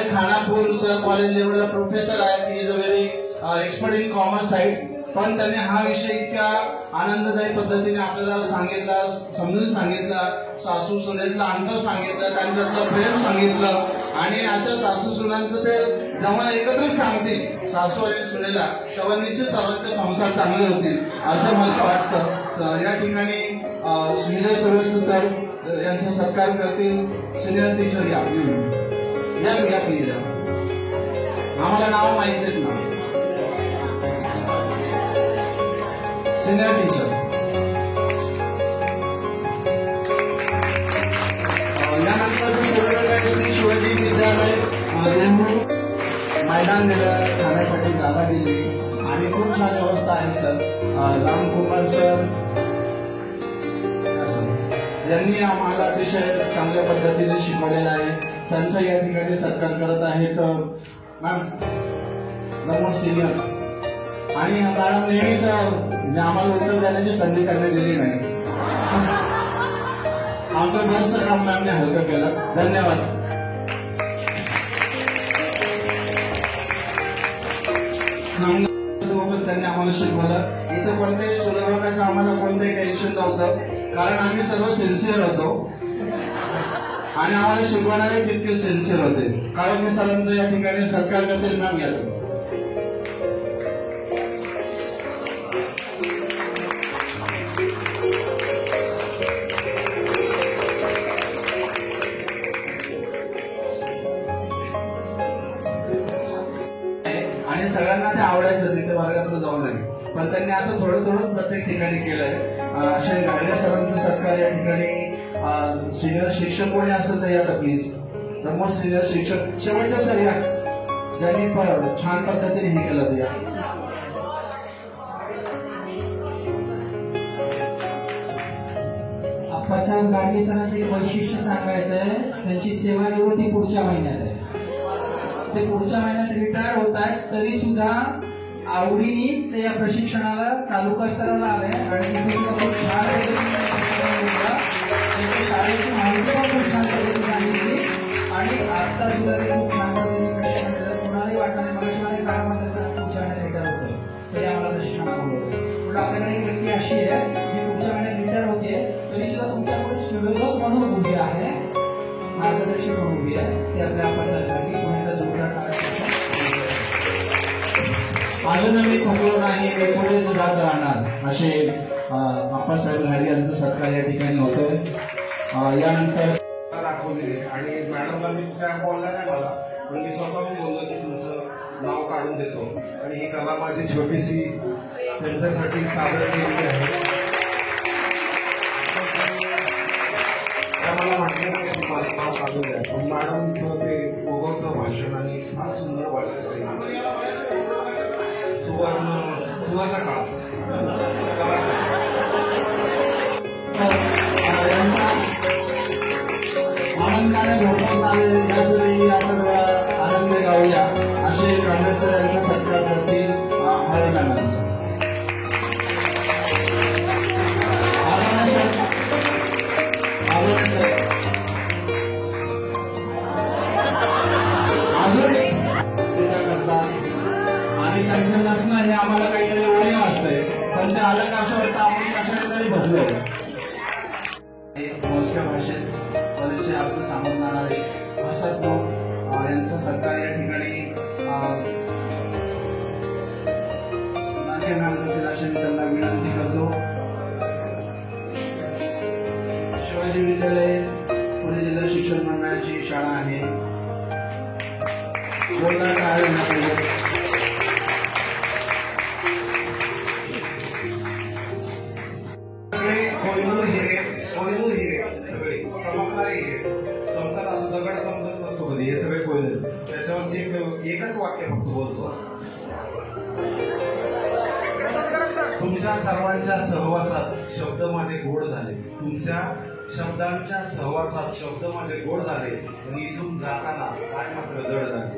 Khanapur sir college लेवलला professor आहेत. He is a very expert in commerce side. पण त्यांनी हा विषय इतक्या आनंददायी पद्धतीने आपल्याला सांगितला, समजून सांगितला, सासू सुनेतलं अंतर सांगितलं, त्यांच्यातलं प्रेम सांगितलं. आणि अशा सासू सुनांचं ते जेव्हा एकत्रित सांगतील सासू आणि सुनेला, तेव्हा निश्चित सर्वांचे संसार चांगले होतील असं मला वाटतं. या ठिकाणी विजय सुरेश सर यांचा सत्कार करतील. सिनियर टीचर या प्लीज. आम्हाला नाव माहित आहेत ना. सिनियर टीचर यानंतर श्री शिवाजी विद्यालय मैदान दिलं, खाण्यासाठी जागा दिली आणि खूप छान व्यवस्था आहे सर. रामकुमार सर यांनी आम्हाला अतिशय चांगल्या पद्धतीने शिकवलेलं आहे. त्यांचा या ठिकाणी सत्कार करत आहेत मॅम नमो सिनियर. आणि मॅडम नेहमीच आम्हाला उत्तर देण्याची संधी त्यांनी दिली नाही. आमचं बरंचसं काम मॅमने हलकं केलं. धन्यवाद. त्यांनी आम्हाला शिकवलं. इथं कोणत्याही सुलभाचं आम्हाला कोणतंही टेन्शन नव्हतं, कारण आम्ही सर्व सिन्सिअर होतो आणि आम्हाला शिकवणारे तितके सिन्सिअर होते. कारण मी सरांचं या ठिकाणी सत्कार करते. मॅम या आणि सगळ्यांना ते आवडायचं तिथे वर्गातलं जाऊ नये, पण त्यांनी असं थोडं थोडंच प्रत्येक ठिकाणी केलंय. अशा गाडगे सरांचं सरकार या ठिकाणी सिनियर शिक्षक कोणी असेल तर या प्लीज. तर मग सिनियर शिक्षक शेवटचं सर या ज्यांनी छान पद्धतीने हे केलं ते या. आप्पासाहेब गाडगे सरांचं एक वैशिष्ट्य सांगायचं आहे. त्यांची सेवानिवृत्ती पुढच्या महिन्यात आहे. ते पुढच्या महिन्यात रिटायर होत आहेत, तरी सुद्धा आवडीने ते या प्रशिक्षणाला तालुका स्तराला आले आणि तिथे खूप छान शाळेची माहिती पण खूप छान पद्धतीने सांगितली. आणि आता सुद्धा ते खूप छान पद्धतीने प्रशिक्षण देतात. कुणालाही वाटणार मगाशी काय म्हणतात सर पुढच्या महिन्यात रिटायर होतं तरी आम्हाला प्रशिक्षणाला बोलवतं. पण आपल्याकडे एक व्यक्ती अशी आहे जी पुढच्या महिन्यात रिटायर होते तरी सुद्धा तुमच्याकडे सुलभक म्हणून उभी आहे, मार्गदर्शक म्हणून उभी आहे. ते आपल्या आप्पासाहेबांनी कोणाला जोरदार टाळा. अजून मी थकलो नाही, मी पुढेच जात राहणार असे आप्पासाहेब गाडगे यांचा सत्कार या ठिकाणी होतोय. यानंतर दाखवलेले आणि मॅडमला मी त्या बोलला नाही मला, पण मी स्वतःहून बोललो की तुमचं नाव काढून देतो. आणि ही कला माझी छोटीशी त्यांच्यासाठी सादर केलेली आहे. मला म्हटलं नाही माझं नाव काढून द्या, पण मॅडमचं ते उगवतं भाषण आणि फार सुंदर भाषा शैली, सुवर्ण काळ. आनंदाने भोपाळ यासाठी या सर्व आनंद गाऊया असे काँग्रेस यांचा सत्कार करतील. हरिनामांचा अजून करतात आणि त्यांचं नसणं हे आम्हाला काहीतरी ओळख असते, पण ते आलं का असं वाटतं आपण कशाने तरी भरलो. मोजक्या भाषेत कॉलेजचे अर्थ सांगणारे भाषात्मक यांचा सत्कार या ठिकाणी नाट्य मॅम करतील अशी मी त्यांना विनंती करतो. शिवाजी विद्यालय पुणे जिल्हा शिक्षण मंडळाची शाळा आहे. जोरदार टाळ्या झाल्या पाहिजे. कोहिनूर हिरे सगळे चमकणारे हिरे. चमकत असं दगड चमकत नसतो कधी, हे सगळे कोहिनूर. त्याच्यावरची एकच वाक्य फक्त बोलतो. तुमच्या सर्वांच्या सहवासात शब्द माझे गोड झाले. तुमच्या शब्दांच्या सहवासात शब्द माझे गोड झाले आणि इथून जाताना काय मात्र जड झाले.